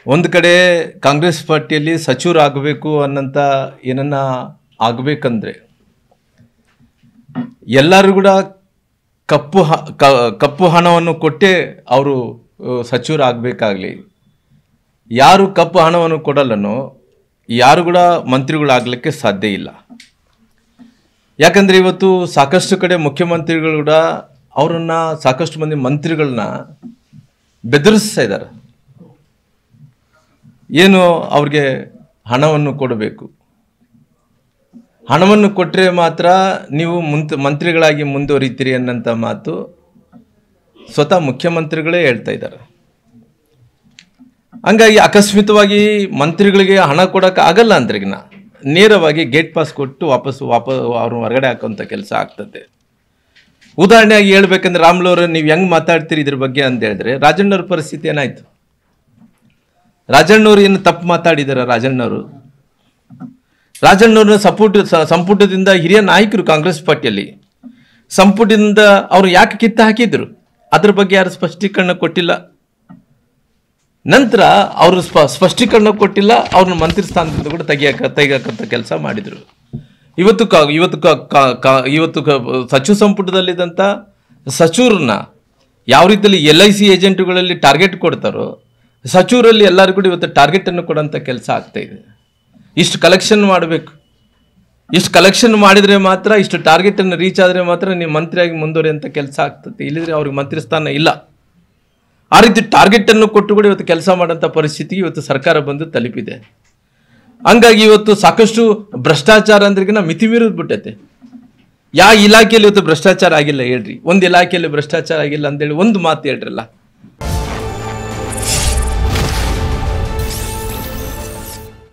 ಒಂದು ಕಡೆ ಕಾಂಗ್ರೆಸ್ ಪಾರ್ಟಿಯಲ್ಲಿ ಸಚಿವರಾಗಬೇಕು ಅನ್ನಂತ ಏನನ್ನ ಆಗಬೇಕಂದ್ರೆ ಎಲ್ಲರೂ ಕೂಡ ಕಪ್ಪು ಹಣವನ್ನು ಕೊಟ್ಟೇ ಅವರು ಸಚಿವರಾಗಬೇಕಾಗಲಿ. ಯಾರು ಕಪ್ಪು ಹಣವನ್ನು ಕೊಡಲ್ಲನೋ ಯಾರು ಕೂಡ ಮಂತ್ರಿಗಳಾಗಲಿಕ್ಕೆ ಸಾಧ್ಯ ಇಲ್ಲ. ಯಾಕಂದರೆ ಇವತ್ತು ಸಾಕಷ್ಟು ಕಡೆ ಮುಖ್ಯಮಂತ್ರಿಗಳು ಕೂಡ ಅವರನ್ನು ಸಾಕಷ್ಟು ಮಂದಿ ಮಂತ್ರಿಗಳನ್ನ ಬೆದರಿಸ್ತಾ ಇದ್ದಾರೆ. ಏನು ಅವ್ರಿಗೆ ಹಣವನ್ನು ಕೊಡಬೇಕು, ಹಣವನ್ನು ಕೊಟ್ಟರೆ ಮಾತ್ರ ನೀವು ಮಂತ್ರಿಗಳಾಗಿ ಮುಂದುವರಿತೀರಿ ಅನ್ನೋಂಥ ಮಾತು ಸ್ವತಃ ಮುಖ್ಯಮಂತ್ರಿಗಳೇ ಹೇಳ್ತಾ ಇದ್ದಾರೆ. ಹಂಗಾಗಿ ಅಕಸ್ಮಿತವಾಗಿ ಮಂತ್ರಿಗಳಿಗೆ ಹಣ ಕೊಡೋಕೆ ಆಗಲ್ಲ ಅಂದ್ರೆ ನೇರವಾಗಿ ಗೇಟ್ ಪಾಸ್ ಕೊಟ್ಟು ವಾಪಸ್ ಅವ್ರನ್ನ ಹೊರಗಡೆ ಹಾಕೋಂಥ ಕೆಲಸ ಆಗ್ತದೆ. ಉದಾಹರಣೆಯಾಗಿ ಹೇಳ್ಬೇಕಂದ್ರೆ ರಾಮ್ಲೋರು ನೀವು ಹೆಂಗೆ ಮಾತಾಡ್ತೀರಿ ಇದ್ರ ಬಗ್ಗೆ ಅಂತ ಹೇಳಿದ್ರೆ ರಾಜಣ್ಣವ್ರ ಪರಿಸ್ಥಿತಿ ಏನಾಯ್ತು? ರಾಜಣ್ಣವ್ರು ಏನು ತಪ್ಪು ಮಾತಾಡಿದಾರೆ? ರಾಜಣ್ಣವ್ರನ್ನ ಸಂಪುಟದಿಂದ ಹಿರಿಯ ನಾಯಕರು ಕಾಂಗ್ರೆಸ್ ಪಾರ್ಟಿಯಲ್ಲಿ ಸಂಪುಟದಿಂದ ಅವರು ಯಾಕೆ ಕಿತ್ತ ಹಾಕಿದ್ರು ಅದ್ರ ಬಗ್ಗೆ ಯಾರು ಸ್ಪಷ್ಟೀಕರಣ ಕೊಟ್ಟಿಲ್ಲ. ನಂತರ ಅವರು ಸ್ಪಷ್ಟೀಕರಣ ಕೊಟ್ಟಿಲ್ಲ, ಅವ್ರನ್ನ ಮಂತ್ರಿ ಸ್ಥಾನದಿಂದ ಕೂಡ ತೆಗಿಯಕ್ಕಂತ ಕೆಲಸ ಮಾಡಿದ್ರು. ಇವತ್ತು ಸಚಿವ ಸಂಪುಟದಲ್ಲಿದ್ದಂಥ ಸಚಿವರನ್ನ ಯಾವ ರೀತಿಯಲ್ಲಿ LIC ಏಜೆಂಟುಗಳಲ್ಲಿ ಟಾರ್ಗೆಟ್ ಕೊಡ್ತಾರೋ ಸಚಿವರಲ್ಲಿ ಎಲ್ಲರೂ ಕೂಡ ಇವತ್ತು ಟಾರ್ಗೆಟನ್ನು ಕೊಡೋಂಥ ಕೆಲಸ ಆಗ್ತಾ ಇದೆ. ಇಷ್ಟು ಕಲೆಕ್ಷನ್ ಮಾಡಬೇಕು, ಇಷ್ಟು ಕಲೆಕ್ಷನ್ ಮಾಡಿದರೆ ಮಾತ್ರ, ಇಷ್ಟು ಟಾರ್ಗೆಟನ್ನು ರೀಚ್ ಆದರೆ ಮಾತ್ರ ನೀವು ಮಂತ್ರಿಯಾಗಿ ಮುಂದುವರಿಯುವಂಥ ಕೆಲಸ ಆಗ್ತದೆ. ಇಲ್ಲದ್ರೆ ಅವ್ರಿಗೆ ಮಂತ್ರಿ ಸ್ಥಾನ ಇಲ್ಲ. ಆ ರೀತಿ ಟಾರ್ಗೆಟನ್ನು ಕೊಟ್ಟು ಕೂಡ ಇವತ್ತು ಕೆಲಸ ಮಾಡೋಂಥ ಪರಿಸ್ಥಿತಿಗೆ ಇವತ್ತು ಸರ್ಕಾರ ಬಂದು ತಲುಪಿದೆ. ಹಂಗಾಗಿ ಇವತ್ತು ಸಾಕಷ್ಟು ಭ್ರಷ್ಟಾಚಾರ ಅಂದ್ರಿಗಿನ ಮಿತಿ ಮೀರಿದ್ ಬಿಟ್ಟೈತೆ. ಯಾವ ಇಲಾಖೆಯಲ್ಲಿ ಇವತ್ತು ಭ್ರಷ್ಟಾಚಾರ ಆಗಿಲ್ಲ ಹೇಳ್ರಿ? ಒಂದು ಇಲಾಖೆಯಲ್ಲಿ ಭ್ರಷ್ಟಾಚಾರ ಆಗಿಲ್ಲ ಅಂತೇಳಿ ಒಂದು ಮಾತು ಹೇಳ್ರಲ್ಲ.